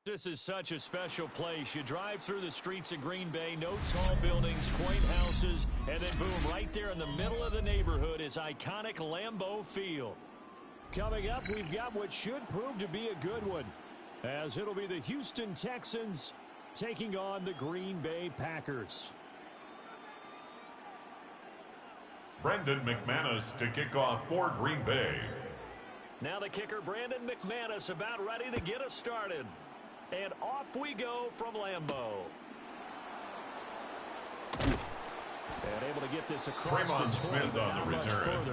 This is such a special place. You drive through the streets of Green Bay, no tall buildings, quaint houses, and then boom, right there in the middle of the neighborhood is iconic Lambeau Field. Coming up, we've got what should prove to be a good one, as it'll be the Houston Texans taking on the Green Bay Packers. Brandon McManus to kick off for Green Bay. Now the kicker, Brandon McManus, about ready to get us started. And off we go from Lambeau. And able to get this across Tremont the 20, Smith on the return.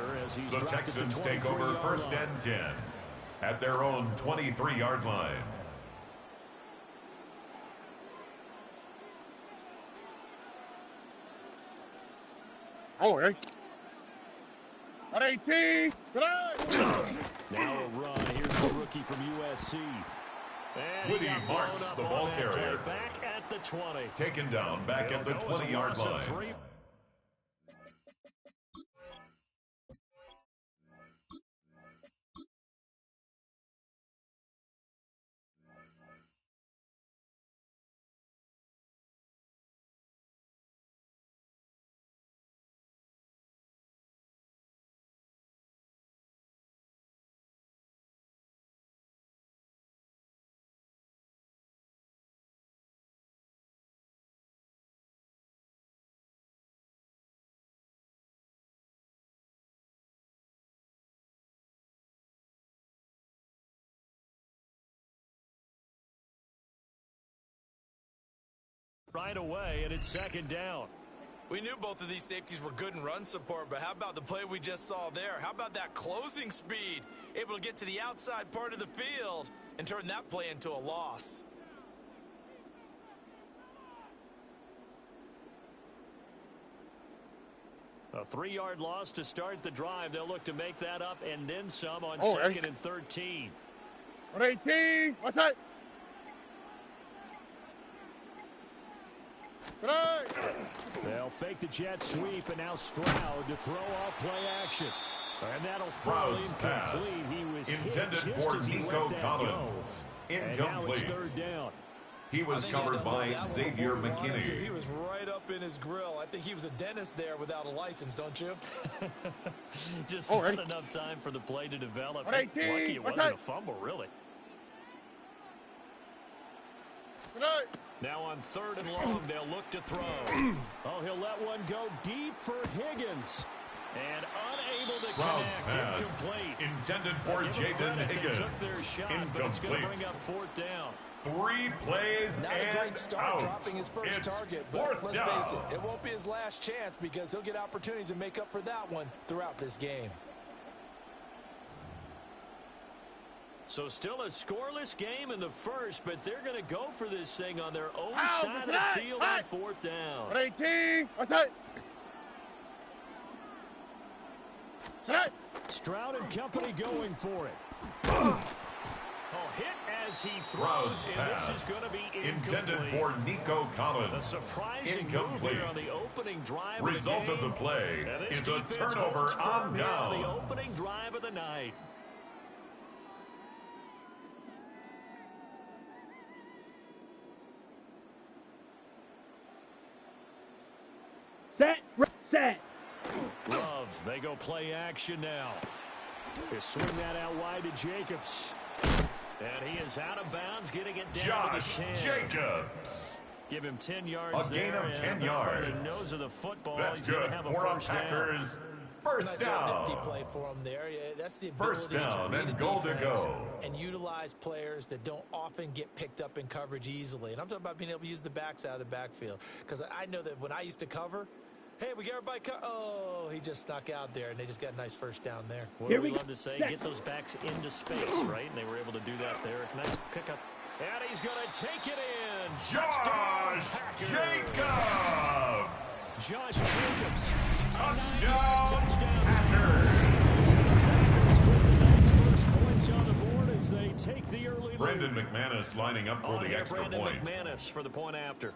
The Texans take over first and 10 at their own 23-yard line. Oh, hey. At 18. Now a run. Here's the rookie from USC. And Woody marks the ball carrier. Back at the 20. Taken down back at the 20-yard line. Right away, and it's second down. We knew both of these safeties were good in run support, but how about the play we just saw there? How about that closing speed? Able to get to the outside part of the field and turn that play into a loss. A 3-yard loss to start the drive. They'll look to make that up and then some on second and 13. 18. What's that? They'll fake the jet sweep, and now Stroud to throw off play action. And that'll fall incomplete. He was intended for Nico Collins. Incomplete. And now it's third down. He was covered by Xavier McKinney. He was right up in his grill. I think he was a dentist there without a license, don't you? Just not enough time for the play to develop. Lucky it wasn't a fumble, really. Now on third and long, they'll look to throw. Oh, he'll let one go deep for Higgins. And unable to Sprout's connect. pass Incomplete. intended for Jaden Higgins. They took their shot, but it's going to bring up fourth down. 3 plays Not and a great start out. dropping his first target, but let's face it, it won't be his last chance because he'll get opportunities to make up for that one throughout this game. So still a scoreless game in the first, but they're going to go for this thing on their own side of the field on fourth down. 18. What's that? Stroud and company going for it. Oh, hit as he throws, and this is going to be incomplete. Intended for Nico Collins. A surprising move here on the opening drive Result of the game. Of the play is a defense turnover holds on firm here down. on the opening drive of the night. Set. Love, they go play action now. They swing that out wide to Jacobs. And he is out of bounds, getting it down Josh to the 10. Jacobs. Give him 10 yards a gain there. Of 10 and yards. The nose of the football. That's He's good have a for first Packers. Down. First down. Nifty play for him there. Yeah, that's the ability First down to read and a goal to defense go. and utilize players that don't often get picked up in coverage easily. And I'm talking about being able to use the backs out of the backfield. Because I know that when I used to cover, hey, we got everybody oh, he just snuck out there, and they just got a nice first down there. What do we love to say? Get those backs into space, right? And they were able to do that there. Nice pickup. And he's going to take it in. Josh Jacobs. Josh Jacobs. Touchdown, Packers. Packers put the Knights' first points on the board as they take the early lead. Brandon McManus lining up for the extra Brandon point. McManus for the point after.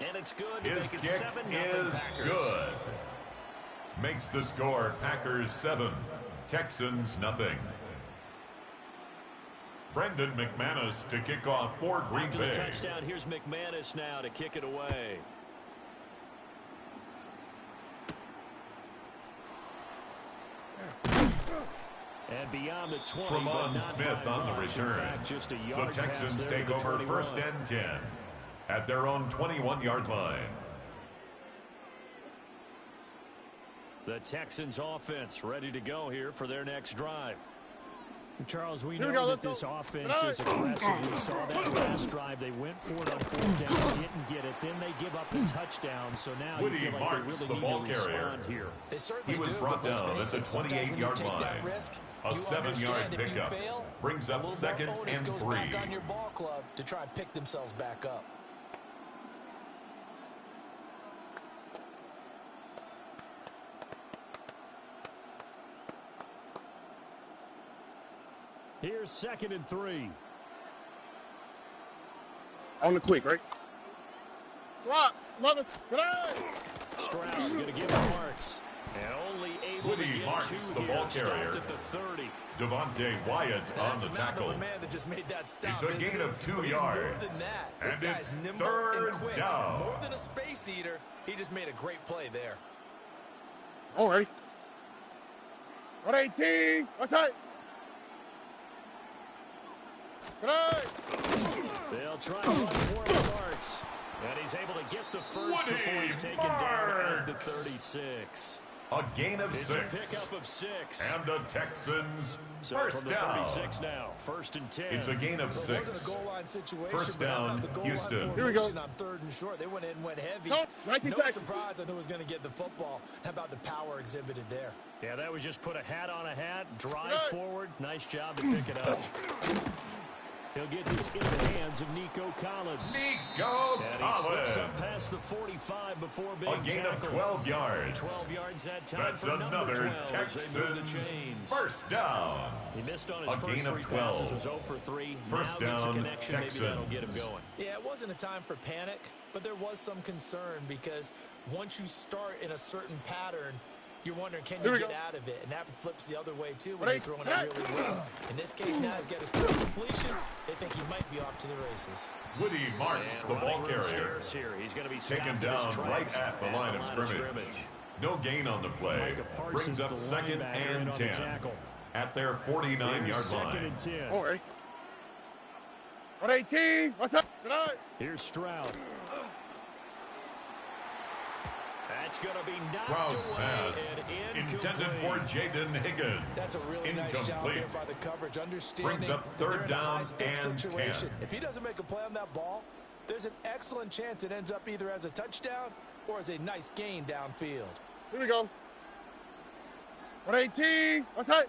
And it's good to His make it kick 7-0 is Packers. good. Makes the score Packers 7, Texans nothing. Brendan McManus to kick off for Green After Bay. the touchdown, here's McManus now to kick it away. And beyond the 20, Tremont Smith on the return. Fact, just a yard the Texans take the over 21. 1st and 10 at their own 21-yard line. The Texans offense ready to go here for their next drive. Charles, we know that this offense is aggressive. We saw that last drive. They went for it on 4th down, didn't get it. Then they give up a touchdown. So now Woody you feel like marks they the really ball need to carrier. respond here. They certainly He was do, brought but down at let's the face it, sometimes when you 28-yard take line. that risk, A you 7-yard understand if you pickup fail, brings a up little more 2nd onus and goes 3. back on your ball club to try and pick themselves back up. Here's 2nd and 3. On the quick, right? Swap. Mother. Today. Stroud going to give it Marks. And only able Woody to get marks 2 the here. ball carrier. Stopped at the 30. Devontae Wyatt on That's the a mountain tackle. of a man that just made that stop. It's a isn't gain it? of 2 But he's yards. More than that. This And guy's it's nimble 3rd and quick. down. More than a space eater. He just made a great play there. All right. 118. What's that? Today. They'll try to run for Marks. And he's able to get the first Woody before he's taken down at the 36. A gain of It's 6. a pickup of 6. And the Texans So first from the down. 36 now, 1st and 10. It's a gain of Well, it wasn't 6. a goal line situation, First but how about down, the goal Houston. line Here we go. formation on 3rd and short. They went in and went heavy. So, 19 No seconds. surprise on who was going to get the football. How about the power exhibited there? Yeah, that was just put a hat on a hat, drive Good. forward. Nice job to pick it up. He'll get this in the hands of Nico Collins. Nico And he slips Collins. up past the 45 before being A gain of tackled. 12 yards. 12 yards that time That's for number another 12 as they move the Texans chains. first down. He missed on his A first gain of 3 12. passes, was 0 for 3. First now gets a down, connection, maybe that'll Texans. get him going. Yeah, it wasn't a time for panic, but there was some concern because once you start in a certain pattern, you're wondering, can Here you we get go. out of it? And that flips the other way, too, when Right. you're throwing it really well. In this case, now he's got his first completion. They think he might be off to the races. Woody marks And the ball running room carrier. scarce here. He's going to be Taken stopped in his down tracks right at the line of scrimmage. No gain on the play. Micah Parsons, Brings up the 2nd linebacker, in and on the 10 tackle. at their 49-yard Here's 2nd line. and 10. All right. 118. What's up? Today. Here's Stroud. That's going to be knocked Stroud's away pass and intended incomplete. for Jaden Higgins. That's a really nice job there Incomplete. by the coverage, understanding Brings up that they're 3rd in a down high-stakes and situation. 10. If he doesn't make a play on that ball, there's an excellent chance it ends up either as a touchdown or as a nice gain downfield. Here we go. 118. What's that?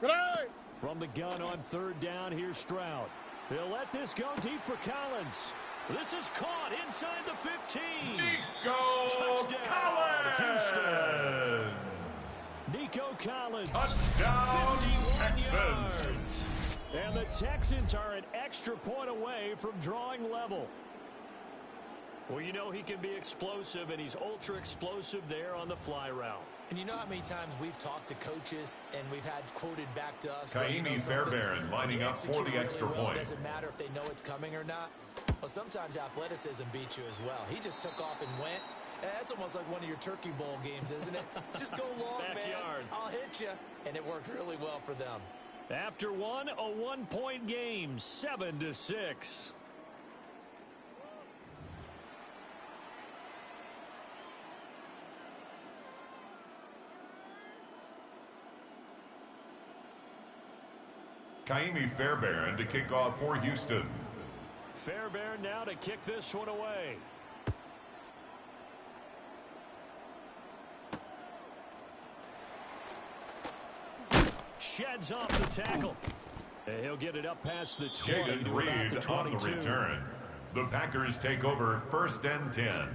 Today. From the gun on 3rd down, here's Stroud. They'll let this go deep for Collins. This is caught inside the 15. Nico Touchdown, Collins. Nico Collins. Touchdown, 51 Texans. yards. And the Texans are an extra point away from drawing level. Well, you know he can be explosive, and he's ultra explosive there on the fly route. And you know how many times we've talked to coaches and we've had quoted back to us. well, you know Kaimi something? Fairbairn lining When you up for execute the really extra well, point. It doesn't matter if they know it's coming or not. Well, sometimes athleticism beats you as well. He just took off and went. That's almost like one of your Turkey Bowl games, isn't it? Just go long, man. Backyard. I'll hit you. And it worked really well for them. After one, a one-point game, 7-6. Kaimi Fairbairn to kick off for Houston. Fairbairn now to kick this one away. Sheds off the tackle. And he'll get it up past the 20 Jaden to about Reed the on the 22. return. The Packers take over 1st and 10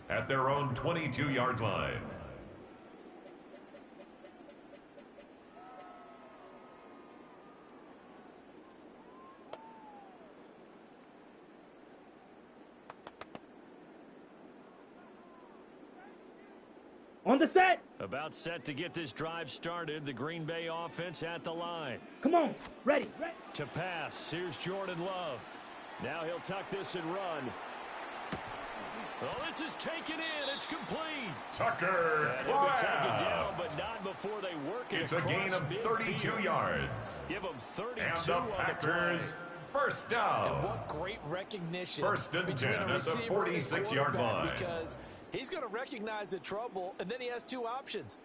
at their own 22-yard line. On the set. About set to get this drive started. The Green Bay offense at the line. Come on. Ready. To pass. Here's Jordan Love. Now he'll tuck this and run. Oh, this is taken in. It's complete. Tucker. And he'll be taken down, but not before they work it. It's a gain of 32 yards. Give them 32 and the Packers first down. And what great recognition. First and 10 at the 46-yard line. Because he's going to recognize the trouble, and then he has two options.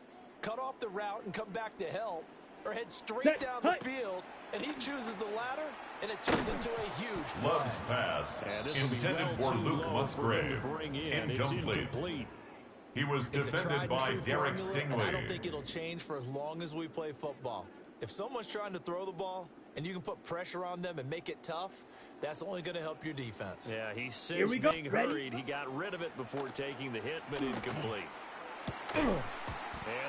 Cut off the route and come back to help, or head straight down the field, and he chooses the latter, and it turns into a huge play. Love's pass, intended for Luke Musgrave, incomplete. He was defended by Derek Stingley. And I don't think it'll change for as long as we play football. If someone's trying to throw the ball, and you can put pressure on them and make it tough, that's only going to help your defense. Yeah, he's since being hurried. He got rid of it before taking the hit, but incomplete. And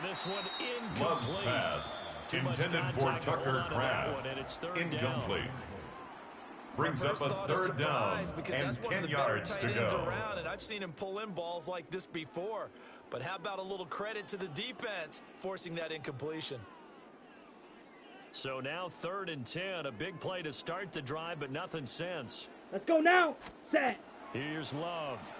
this one incomplete. Love's pass, intended for Tucker Kraft, incomplete. Brings up a third down and 10 yards to go. And I've seen him pull in balls like this before. But how about a little credit to the defense forcing that incompletion? So now 3rd and 10, a big play to start the drive, but nothing since. Let's go now. Set. Here's Love.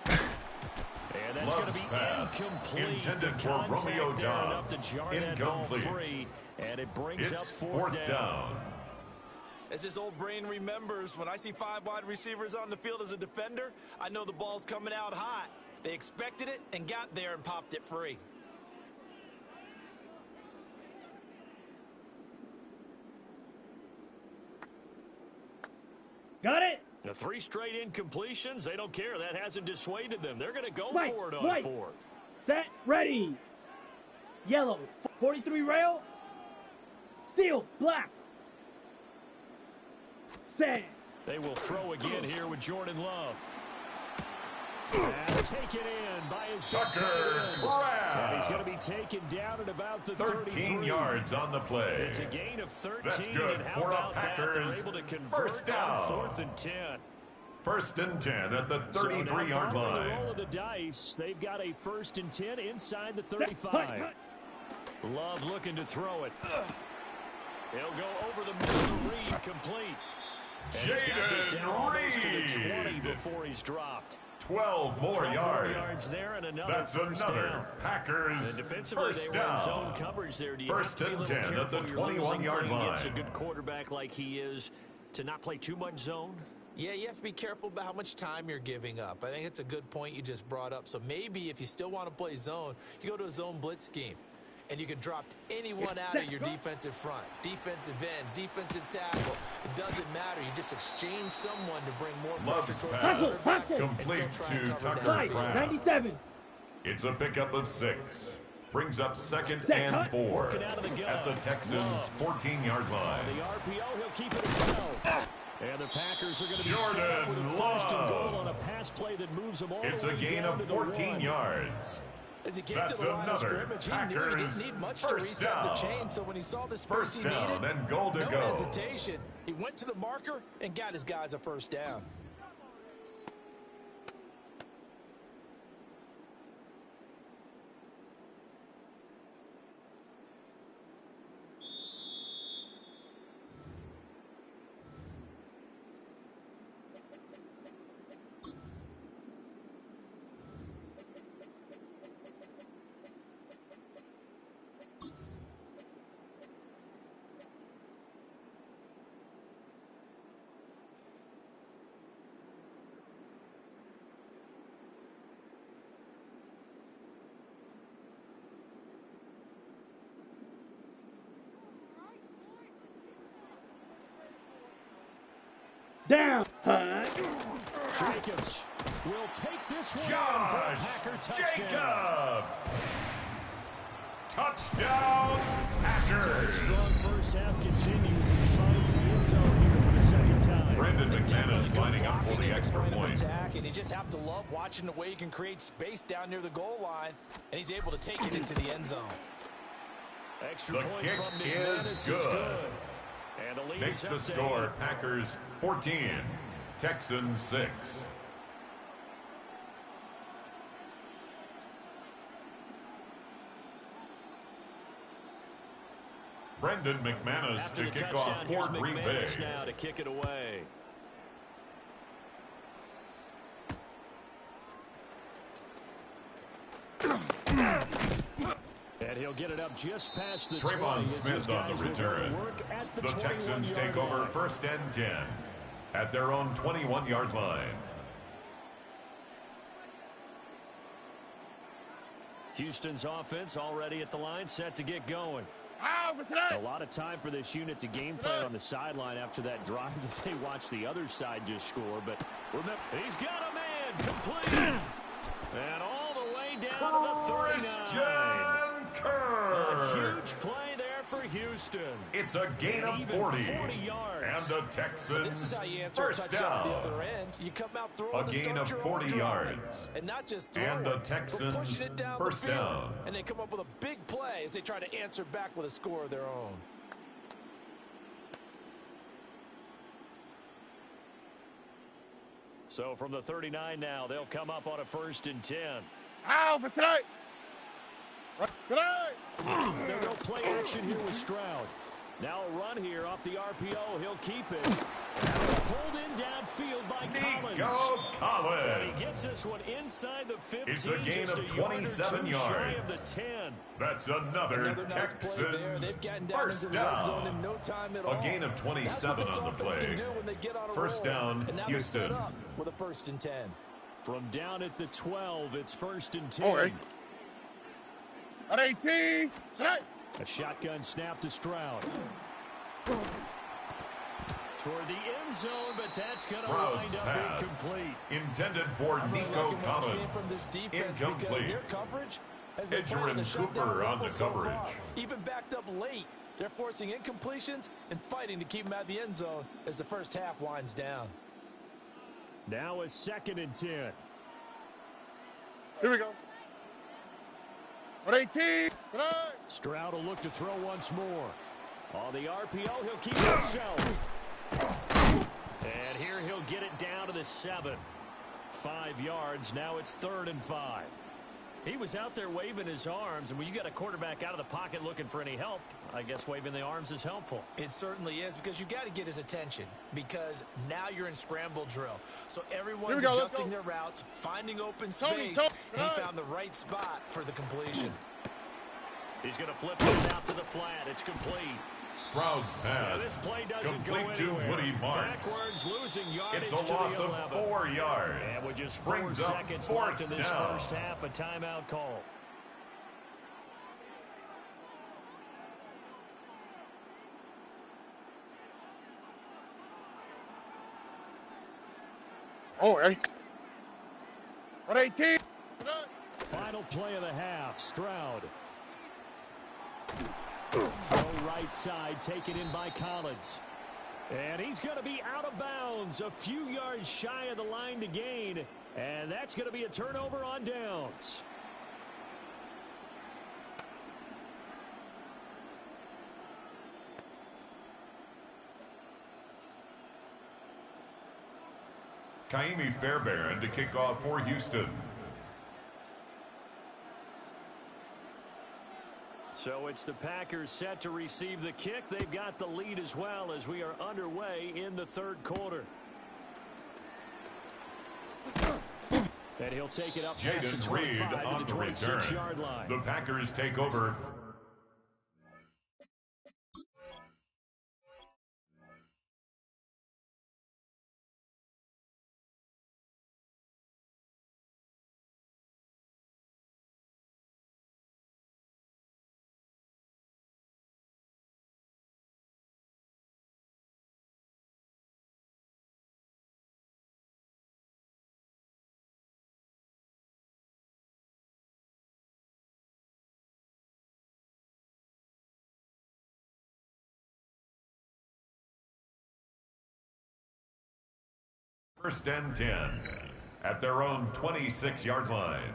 And that's going to be incomplete. Intended for Romeo Dobbs. Incomplete. Free, and it brings it's up fourth down. As his old brain remembers, when I see 5 wide receivers on the field as a defender, I know the ball's coming out hot. They expected it and got there and popped it free. Got it. The 3 straight incompletions, they don't care. That hasn't dissuaded them. They're going to go for it on 4th. Set, ready. Yellow, 43 rail. Steel, black. Set. They will throw again here with Jordan Love. And taken in by his Tucker Kraft. And he's going to be taken down at about the 13 yards on the play. It's a gain of 13. That's good and how for about the Packers. That? They're able to convert First down. On 4th and 10. 1st and 10 at the 33-yard line. The roll of the dice, they've got a 1st and 10 inside the 35. Love looking to throw it. He'll go over the middle to Reed, complete. And he's got this down almost to the 20 before he's dropped. 12 more yards. There and another. That's another Packers and defensively, first they were in down. zone coverage there. Do you 1st and 10 at the 21-yard line. It's a good quarterback like he is to not play too much zone. Yeah, you have to be careful about how much time you're giving up. I think it's a good point you just brought up. So maybe if you still want to play zone, you go to a zone blitz scheme. And you can drop anyone out of your defensive front, defensive end, defensive tackle. It doesn't matter. You just exchange someone to bring more pressure towards the quarterback. Complete to Tucker Kraft. 97. It's a pickup of 6. Brings up 2nd and 4 at the Texans' 14-yard line. The RPO, he'll keep it at 12. And the Packers are going to be Jordan set up with a 1st and goal Love. on a pass play that moves them all It's the a way gain down of to 14 1. yards. As he came That's to the line of another scrimmage, he knew he Packers didn't need much to first reset down. the chain. So when he saw the space First he down needed, and goal to no go. hesitation. He went to the marker and got his guys a first down. Down. Jacobs will take this one for a Josh Packer touchdown. Jacob. Touchdown, Packers. Strong first half continues and he finds the end zone here for the second time. Brendan McManus lining up for the extra point. Attack, and you just have to love watching the way he can create space down near the goal line, and he's able to take it into the end zone. Extra The point kick from McManus is good. And the lead Makes is the up to score 8. Packers 14, Texans 6. Brendan McManus to kick off for Green Bay. Now to kick it away. And he'll get it up just past the Trayvon 20. Smith on the return. The Texans take over 1st and 10 at their own 21-yard line. Houston's offense already at the line, set to get going. A lot of time for this unit to game plan on the sideline after that drive that they watched the other side just score. But remember, he's got a man complete. And all the way down to the 39. A huge play there for Houston. It's a gain of 40. 40 yards. And the Texans This is how you answer first a touchdown down. at the other end. You come out throwing A to gain start of your 40 own drive. yards. And not just throwing, And the but Texans pushing it down first the field. down. And they come up with a big play as they try to answer back with a score of their own. So from the 39 now, they'll come up on a 1st and 10. For tonight. Tonight. They'll go play action here with Stroud. Now a run here off the RPO. He'll keep it. Pulled in downfield by Collins. Nico And Collins. he gets this one inside the 15. It's a gain just of a yard or 27 two shy yards. of the 10. That's another Nice play there. Texans They've gotten down first into the red zone down. in no time at A all. gain of 27 That's on what the this offense play. can do when they get on a First roll. down, And now Houston. they're set up with a 1st and 10. From down at the 12, it's 1st and 10. Okay. At 18. Tonight. A shotgun snap to Stroud. Toward the end zone, but that's going to Stroud's wind up pass. incomplete. Intended for I'm really Nico liking what I'm seeing Collins. from this defense because Incomplete. their coverage has been Edgerrin playing the shutdown Cooper on the level so coverage. far. Even backed up late, they're forcing incompletions and fighting to keep them out of the end zone as the first half winds down. now a 2nd and 10. Here we go. At 18. Tonight. Stroud will look to throw once more. On the RPO, he'll keep it himself. And here he'll get it down to the 7. 5 yards. Now it's 3rd and 5. He was out there waving his arms, and when you got a quarterback out of the pocket looking for any help, I guess waving the arms is helpful. It certainly is, because you got to get his attention, because now you're in scramble drill. So everyone's Here we go, adjusting their routes, finding open space, and he found the right spot for the completion. He's going to flip it out to the flat. It's complete. Stroud's pass. This play doesn't complete go to anywhere. Woody Marks. Backwards, losing yardage It's a loss to the of 11. 4 yards. And with just 4 Brings up seconds 4th left in this down. first half, a timeout call. At 18. Final play of the half. Stroud. Throw right side, taken in by Collins. And he's going to be out of bounds, a few yards shy of the line to gain. And that's going to be a turnover on downs. Kaimi Fairbairn to kick off for Houston. So it's the Packers set to receive the kick. They've got the lead as well as we are underway in the 3rd quarter. And he'll take it up past the Jaden 25 Reed on to the the return. 26-yard line. The Packers take over. First and 10 at their own 26-yard line.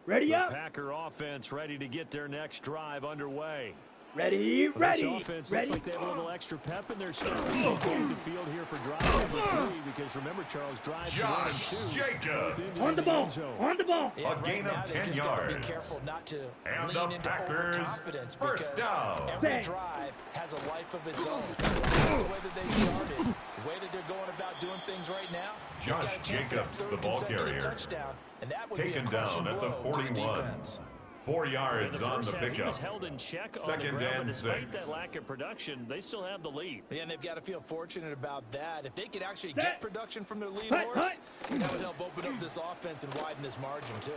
Ready The up. Packer offense ready to get their next drive underway. Ready, Well, ready, this offense ready. looks like they have a little extra pep in their step as they take the field here for drive number 3 because remember, Charles, drives 1 and 2. Jacobs. On the ball, on the ball. A gain of 10 yards. Be careful not to And lean the into Packers overconfidence first because down. every drive has a life of its own. That's the way that they started, the way that they're going about doing things right now. Josh Jacobs, the ball carrier, touchdown, and that would taken be a down at the blow to 41. defense. 4 yards on the He was pickup. held in check on Second the ground, and but despite 6. that lack of production, they still have the lead. Yeah, and they've got to feel fortunate about that. If they could actually Set. get production from their lead Hut, horse, that would help open up this offense and widen this margin, too.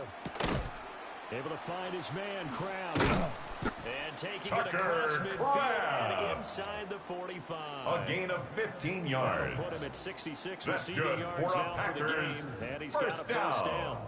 Able to find his man, Crowd. And taking Tucker it across midfield Crab. and inside the 45. A gain of 15 yards. Put him at 66 That's receiving good yards for a now for the Packers game. And he's got a first first down. down.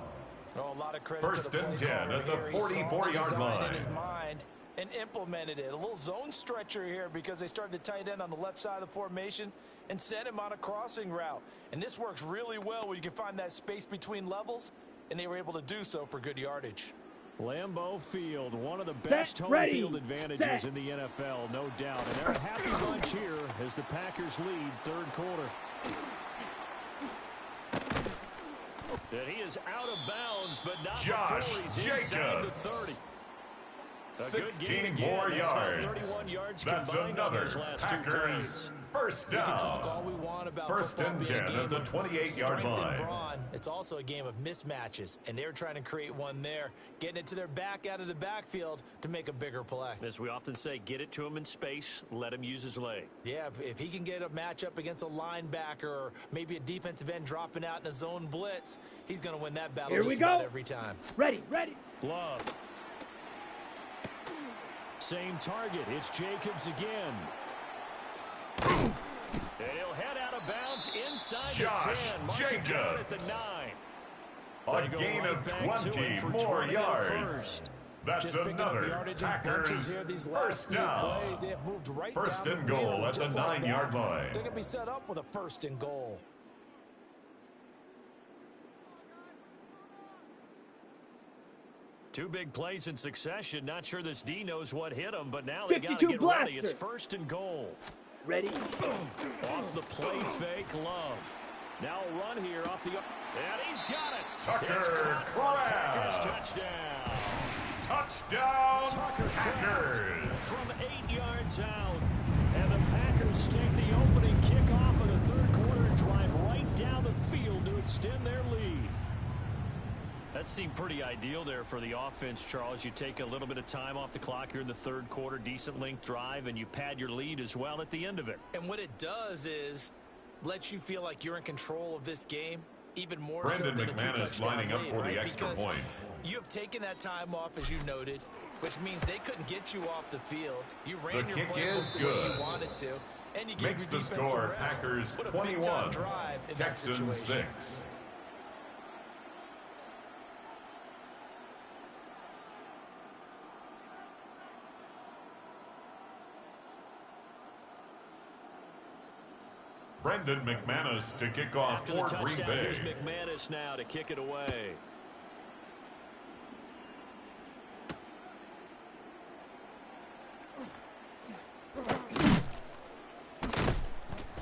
Oh, a lot of credit First to the and play 10 caller at the here. He saw the 44-yard design line. in his mind and implemented it. A little zone stretcher here because they started the tight end on the left side of the formation and sent him on a crossing route. And this works really well when you can find that space between levels, and they were able to do so for good yardage. Lambeau Field, one of the best home ready, field advantages set. in the NFL, no doubt. And they're a happy bunch here as the Packers lead third quarter. And he is out of bounds, but not Josh before he's inside the Jacobs. 30. A good 16 gain again. more That's now yards. 31 yards That's combined on another those last 2 Packers plays. first We can talk all down. we want about First football and being a 10 game at the of 28-yard strength and line. brawn. It's also a game of mismatches, and they were trying to create one there, getting it to their back out of the backfield to make a bigger play. As we often say, get it to him in space, let him use his leg. Yeah, if he can get a matchup against a linebacker or maybe a defensive end dropping out in a zone blitz, he's going to win that battle Here we just about go. every time. Ready, ready. Love. Same target. It's Jacobs again. And he'll head out of bounds inside Josh the 10. Mark him down at the Jacobs. 9. A They go gain right of back to 20 him for more 20 on yards. first. That's Just picking up another yardage and bunches Packers here these last first few down. plays. They have moved right First down and the goal field at the just like 9-yard that. line. They're going to be set up with a first and goal. Two big plays in succession. Not sure this D knows what hit him, but now they got to 52 get ready. blaster. It's first and goal. Ready. Off the play fake, Love. Now a run here off the... And he's got it. Tucker It's caught for the Packers Crab. touchdown. Touchdown, Tucker Packers. from 8 yards out. And the Packers take the opening kickoff of the third quarter and drive right down the field to extend their lead. That seemed pretty ideal there for the offense, Charles. You take a little bit of time off the clock here in the third quarter, decent length drive, and you pad your lead as well at the end of it. And what it does is let you feel like you're in control of this game even more Brendan so than a McManus two-touchdown lining up lead, for the right? extra Because point. you have taken that time off, as you noted, which means they couldn't get you off the field. You ran The your kick playbook is the way good. you wanted to, and you gave Makes your the defense score a rest. Packers What a big-time 21, drive in that Texans situation. 6. Brendan McManus to kick off After the for Green touchdown, Bay. here's McManus now to kick it away.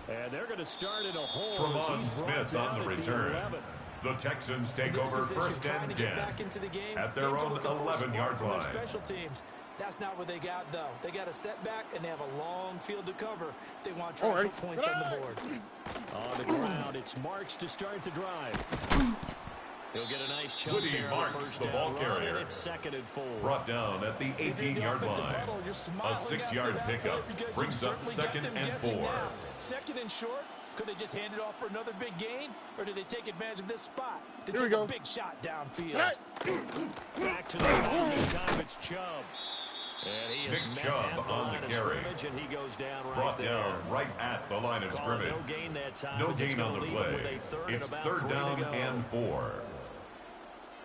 And they're going to start in a hole. Tremont as he's brought Smith on down the at return. 11. The Texans take This over position, first trying and to get 10 back into the game. at their Teams are own looking for a 11-yard spark from their line. Special teams. That's not what they got, though. They got a setback, and they have a long field to cover if they want to try to put points on the board. On the ground, it's Marks to start the drive. He'll get a nice chunk Woody there on Marks, the first the down ball run, carrier. and it's second and 4. Brought down at the 18-yard line. A 6-yard pickup brings up second and 4. Second and short. Could they just hand it off for another big gain, or did they take advantage of this spot to Here we take go. a big shot downfield? Back to the line. This time it's Chubb. And he is Nick met Chubb at the on line the of carry. scrimmage, and he goes down right Brought there. down right at the line of Call it scrimmage. no gain that time. No as it's gain on gonna the leave him with play. a third It's and about third 3 to down go. and 4.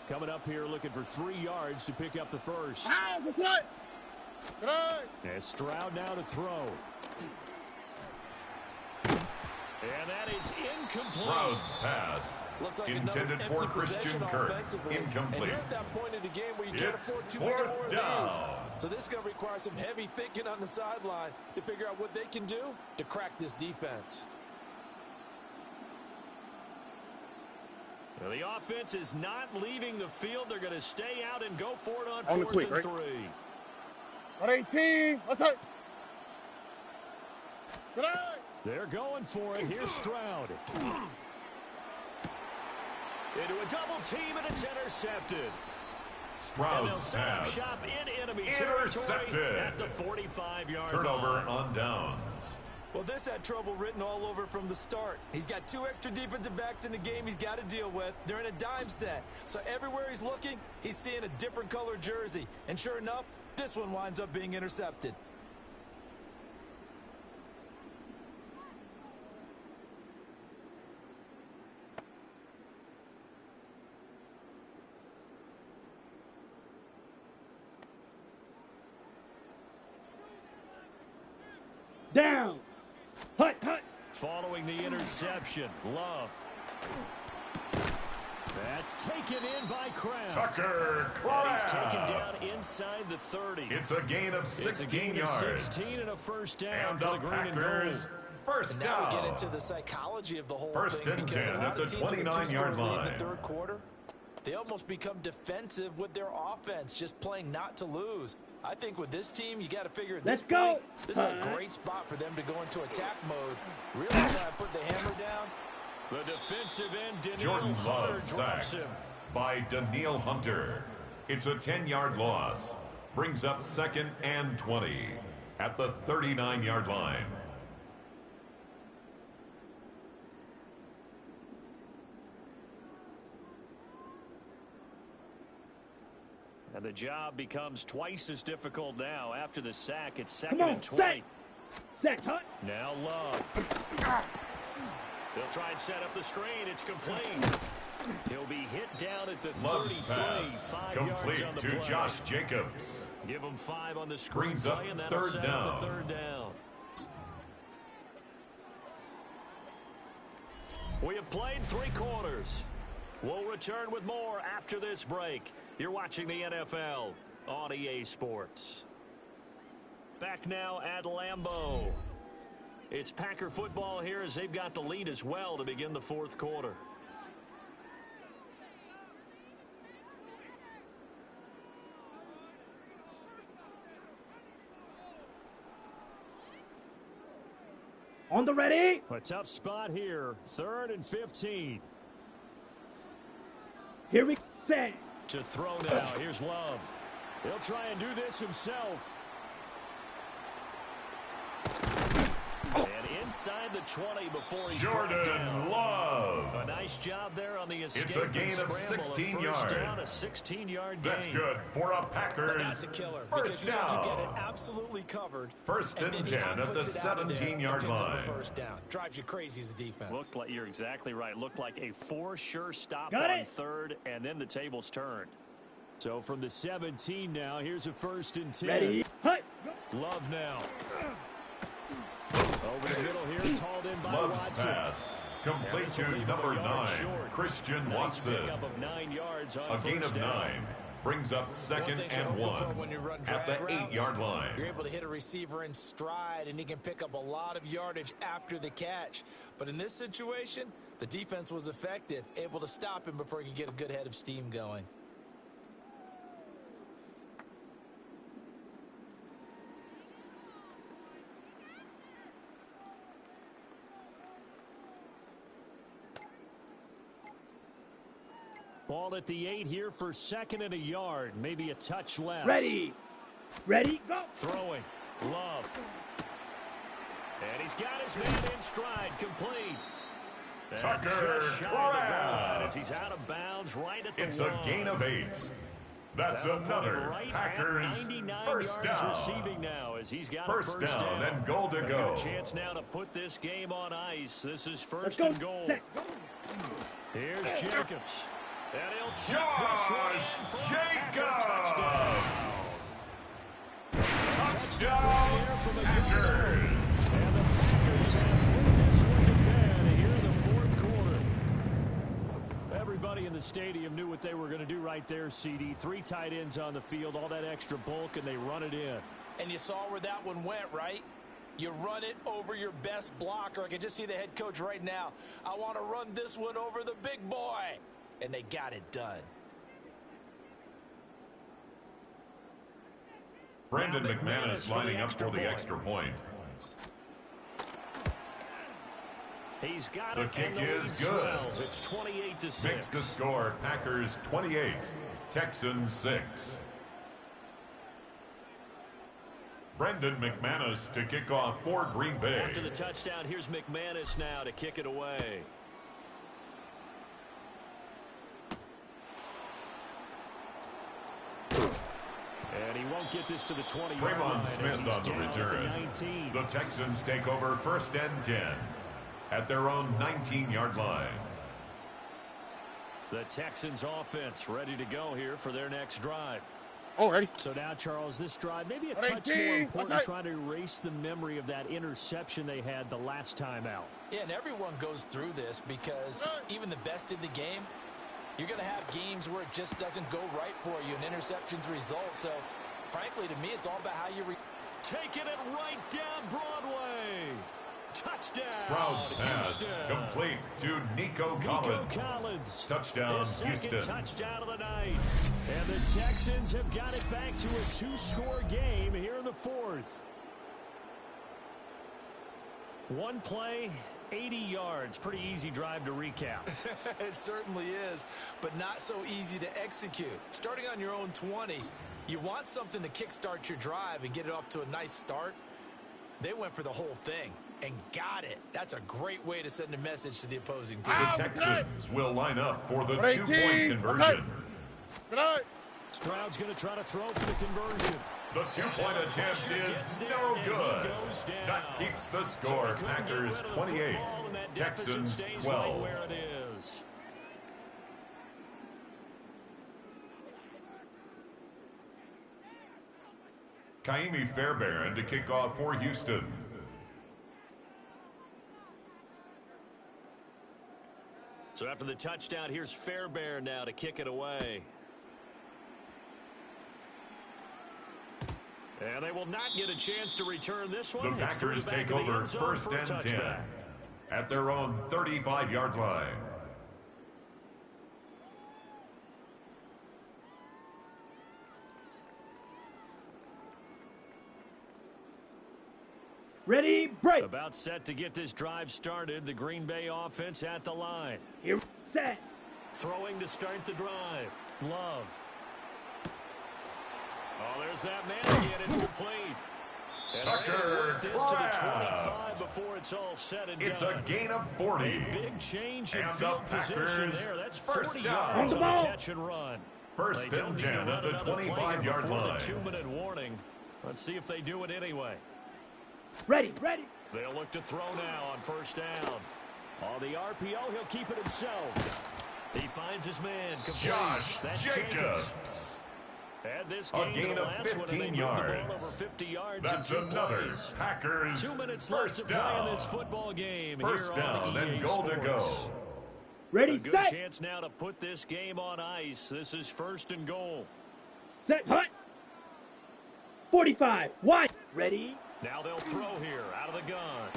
Coming up here looking for 3 yards to pick up the first. Ah, that's right. Good. And Stroud now to throw. And that is incomplete. Sprout's pass. Looks like intended for Christian Kirk. Incomplete. And you're at that point in the game where you can't afford too many more of these. So this is going to require some heavy thinking on the sideline to figure out what they can do to crack this defense. Well, the offense is not leaving the field. They're going to stay out and go for it on the 4th quick, and right? 3. On 18. Let's hit. Today. They're going for it. Here's Stroud. Into a double team, and it's intercepted. Sprout's pass. Shop in enemy Intercepted. territory at the 45-yard line. Turnover on downs. Well, this had trouble written all over from the start. He's got 2 extra defensive backs in the game he's got to deal with. They're in a dime set. So everywhere he's looking, he's seeing a different color jersey. And sure enough, this one winds up being intercepted. Down. Hut, hut. Following the interception, Love. That's taken in by Kraft. Tucker And he's Kraft. taken down inside the 30. It's a gain of 16 It's a gain yards. of 16 and a first down And for the the green and Packers, gold. first And now we down. get into the psychology of the whole First thing. and Because 10 a lot at the of teams with a 29-yard 2-score lead in line. the third quarter, they almost become defensive with their offense, just playing not to lose. I think with this team, you got to figure at this Let's go. point, this is a great spot for them to go into attack mode. Really try to put the hammer down. The defensive end, Daniil Jordan Hunter, Love drops sacked him. by Daniil Hunter. It's a 10-yard loss. Brings up 2nd and 20 at the 39-yard line. And the job becomes twice as difficult now. After the sack, it's Come 2nd on, and 20. Set, hut. Now Love. They'll try and set up the screen. It's complete. He'll be hit down at the Love's 33. pass 5 yards complete on the to play. Josh Jacobs. Give him 5 on the screen Brings up play, and that'll 3rd set down. up the 3rd down. We have played 3 quarters. We'll return with more after this break. You're watching the NFL on EA Sports. Back now at Lambeau. It's Packer football here as they've got the lead as well to begin the 4th quarter. On the ready. A tough spot here. 3rd and 15. Here we set. To throw now. Here's Love. He'll try and do this himself. And inside the 20 before he's Jordan brought down. Love. A nice job there on the escape. It's a gain and of scramble. 16 a first down, yards. a 16-yard gain. That's good for a Packers. That's a killer. First Because you know you get it down. absolutely covered. First and then he 10 at the hot-foots it out of there and 17-yard picks up a line. First down. Drives you crazy as a defense. Looked like, you're exactly right. Looked like a for sure stop Got on it. 3rd, and then the tables turned. So from the 17 now, here's a 1st and 10. Ready. Hut. Love now. Over the middle here, it's hauled in by Love's Watson. pass complete to number 9, Christian Nice Watson. pickup of 9 yards on A gain first of down. 9 brings up 2nd thing you're and hoping 1 for when you run at the drag routes, 8-yard line. You're able to hit a receiver in stride, and he can pick up a lot of yardage after the catch. But in this situation, the defense was effective, able to stop him before he could get a good head of steam going. Ball at the 8 here for 2nd and a yard. Maybe a touch less. Ready. Ready. Go. Throwing. Love. And he's got his man in stride, complete. And Tucker just shy of the goal line Kraft. as he's out of bounds right at the It's a line. gain of 8. That's That'll put him another right at Packers 99 first yards down. receiving now as he's got First a first down and goal to A go. good chance now to put this game on ice. This is Let's first go. and goal. Set. Go. Here's Jacobs. And he'll tap this one Josh in for a Packer Jacobs. touchdown. Touchdown, Here from the Packers. And the Packers have put this one to bed Everybody in the stadium knew what they were going to do right there, CD. 3 tight ends on the field, all that extra bulk, and they run it in. And you saw where that one went, right? You run it over your best blocker. I can just see the head coach right now. I want to run this one over the big boy. And they got it done. Brandon McManus lining up for the extra point. He's got the it. kick is good. It's 28-6. Makes the score Packers 28, Texans 6. Brendan McManus to kick off for Green Bay. After the touchdown, here's McManus now to kick it away. And he won't get this to the 20-yard line. Trayvon Smith on the return. The Texans take over 1st and 10 at their own 19-yard line. The Texans offense ready to go here for their next drive. Already. So now, Charles, this drive maybe a touch more important, trying to erase the memory of that interception they had the last time out. Yeah, and everyone goes through this because even the best in the game, you're going to have games where it just doesn't go right for you, and interceptions result. So, frankly, to me, it's all about how you taking it right down Broadway. Touchdown. Sprout's pass complete to Nico Collins. Touchdown, his second Houston. Touchdown of the night. And the Texans have got it back to a 2-score game here in the 4th. One play, 80 yards. Pretty easy drive to recap. It certainly is, but not so easy to execute. Starting on your own 20, you want something to kickstart your drive and get it off to a nice start. They went for the whole thing and got it. That's a great way to send a message to the opposing team. The Texans will line up for the 2-point conversion. Stroud's going to try to throw for the conversion. The 2-point attempt is no good. That keeps the score. Packers 28, Texans 12. Kaimi Fairbairn to kick off for Houston. So after the touchdown, here's Fairbairn now to kick it away. And they will not get a chance to return this one. The Packers take over 1st and 10 at their own 35-yard line. Ready, break. About set to get this drive started. The Green Bay offense at the line. Here, set. Throwing to start the drive. Love. Oh, there's that man again. It's complete. Tucker this to the 25 before it's all said and done. It's a gain of 40. A big change in and field the position there. That's 40 first yards down. on the catch and run. 1st and 10 at the 25-yard line. 2-minute warning. Let's see if they do it anyway. Ready, ready. They'll look to throw now on 1st down. On the RPO, he'll keep it himself. He finds his man. Complete. Josh That's Jacobs. And this A gain of 15 yards. Over 50 yards. That's another Packers 2 minutes left to play in this football game. First down and goal to go. Ready, a good set. chance now to put this game on ice. This is 1st and goal. Set, hut. 45, wide. Ready. Now they'll throw here out of the gun.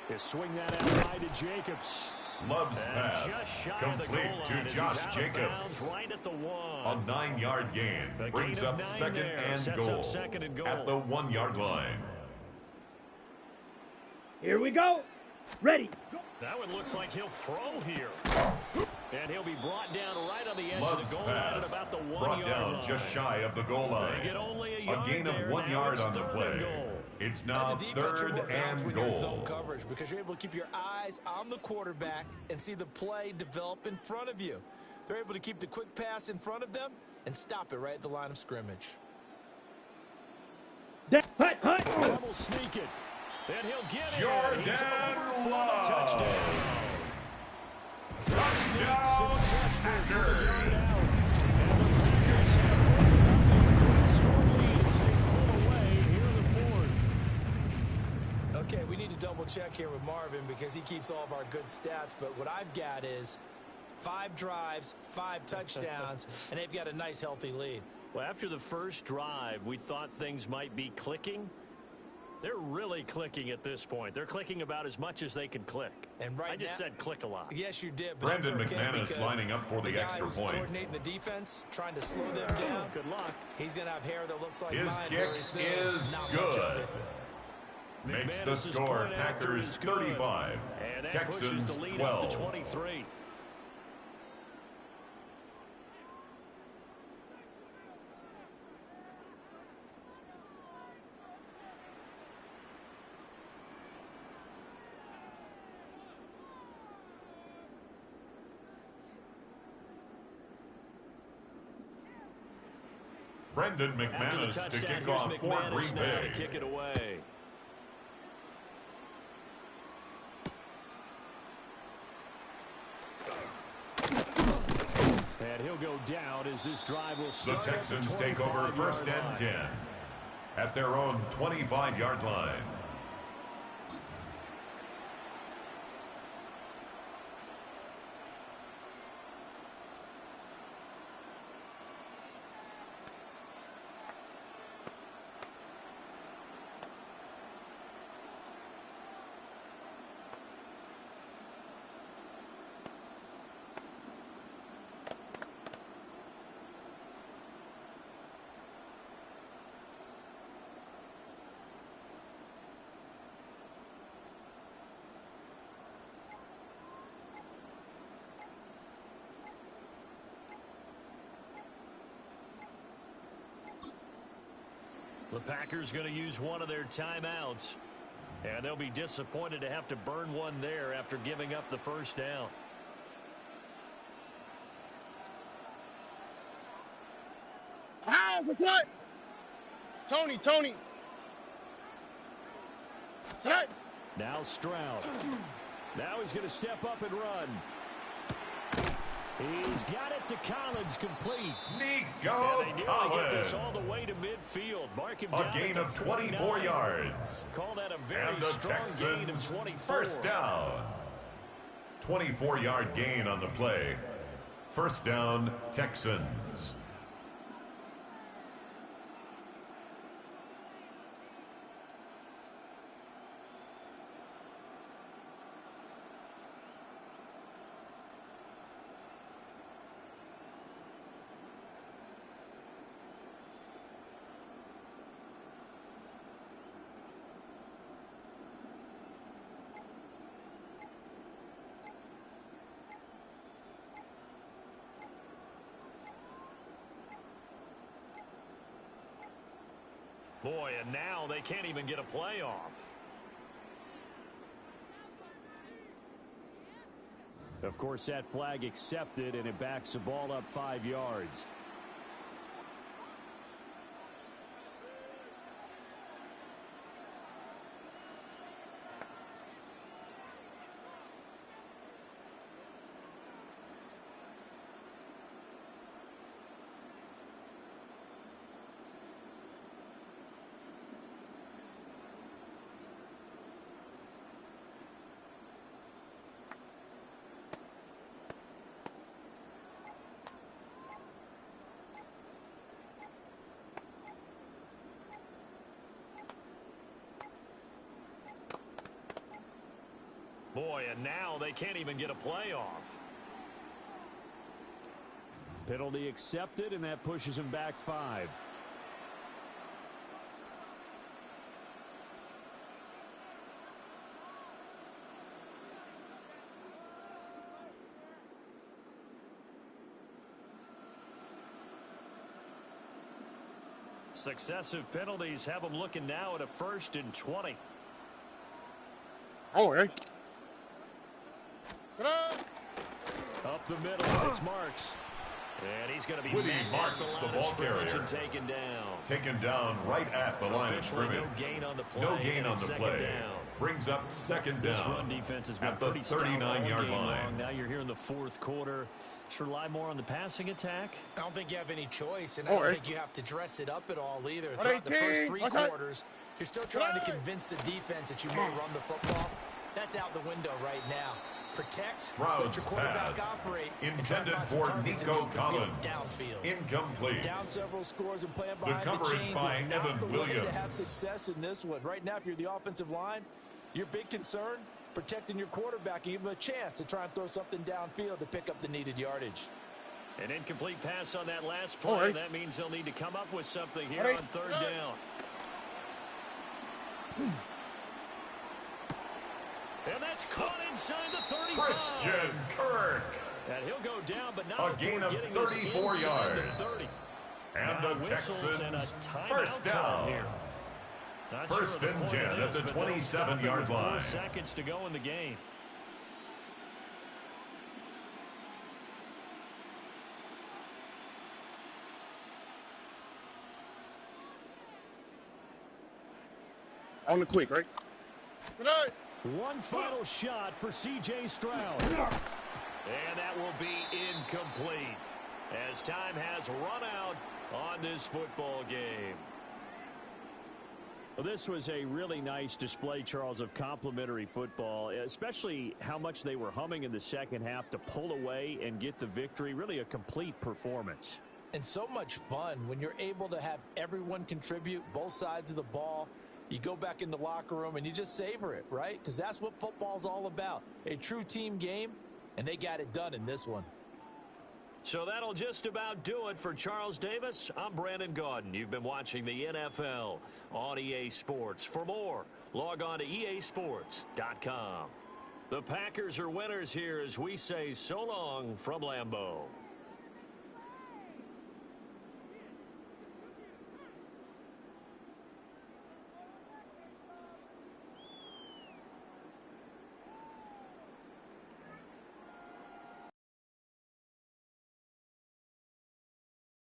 He'll swing that out wide to Jacobs. Love's And pass just shy complete of the goal line to as Josh he's out of Jacobs. bounds right at the 1. A 9-yard gain A brings gain of up 9 second there. and Sets goal up second and goal. at the 1-yard line. Here we go. Ready. Go. That one looks like he'll throw here. And he'll be brought down right on the edge Love's of the goal line pass at about the 1-yard brought down line. just shy of the goal line. They get only a yard gain of there. 1 Now yard it's on the 3rd play. and goal. It's now As a defense, you're 3rd more balanced and when you're in zone goal. coverage because you're able to keep your eyes on the quarterback and see the play develop in front of you. They're able to keep the quick pass in front of them and stop it right at the line of scrimmage. Hut, hut. Double sneak it. And he'll get it. Jordan He's over for the Love. touchdown. Touchdown, Okay, we need to double check here with Marvin because he keeps all of our good stats, but what I've got is 5 drives, 5 touchdowns, and they've got a nice, healthy lead. Well, after the first drive, we thought things might be clicking. They're really clicking at this point. They're clicking about as much as they can click. And right I just said click a lot. Yes, you did. But Brendan okay McManus lining up for the extra point. Coordinating the defense, trying to slow them down. Good luck. He's going to have hair that looks like His mine kick very soon. is Not much of good. it. Makes the score Packers 35, and that Texans pushes the lead 12. up to 23. Brendan McManus to kick off for Green Bay. To kick it away. And he'll go down as this drive will start. The Texans take over first and 10 at their own 25-yard line. The Packers going to use one of their timeouts. And they'll be disappointed to have to burn one there after giving up the first down. Ah, what's that? Tony. Set. Now Stroud. Now he's going to step up and run. He's got it to Collins, complete. Nico Get Collins. this all the way to midfield. Mark him down A gain at of the 24 49. yards. Call that a very And the strong gain of Texans 24. first down. 24-yard gain on the play. First down, Texans. Boy, and now they can't even get a playoff. Of course, that flag accepted, and it backs the ball up 5 yards. Boy, and now they can't even get a playoff. Penalty accepted, and that pushes him back 5. Successive penalties have them looking now at a 1st and 20. Oh, hey. Up the middle, it's Marks. And he's going to be Woody Marks, the ball carrier. And taken down. Taken down right at the line of scrimmage. No gain on the play. No gain on the play. Down. Brings up second down. This run defense has been at the pretty stout 39-yard line. long. Now you're here in the 4th quarter. Just rely more on the passing attack. I don't think you have any choice, and I don't think you have to dress it up at all either. Throughout the first 3 quarters, you're still trying to convince the defense that you may run the football. That's out the window right now. Protect, let Stroud's your quarterback pass. operate. Intended for Nico Collins. Downfield. Incomplete. Down several scores and playing The behind the coverage chains by is not Evan the way to have Williams. success in this one. Right now, if you're the offensive line, your big concern, protecting your quarterback, and give him a chance to try and throw something downfield to pick up the needed yardage. An incomplete pass on that last play. Right. That means they'll need to come up with something here Right. on third down. And that's caught inside the 35. Christian Kirk. And he'll go down, but not A gain of getting this 34 inside the yards. 30. And Now the whistles and a Texans timeout first call down. here. Not First sure of the and point 10 of at this, the but they'll 27-yard stop it with 4 line. seconds to go in the game. On the quick, right? Today. One final shot for C.J. Stroud. And that will be incomplete as time has run out on this football game. Well, this was a really nice display, Charles, of complimentary football, especially how much they were humming in the second half to pull away and get the victory. Really a complete performance. And so much fun when you're able to have everyone contribute, both sides of the ball. You go back in the locker room and you just savor it, right? Because that's what football's all about. A true team game, and they got it done in this one. So that'll just about do it for Charles Davis. I'm Brandon Gaudin. You've been watching the NFL on EA Sports. For more, log on to easports.com. The Packers are winners here as we say so long from Lambeau.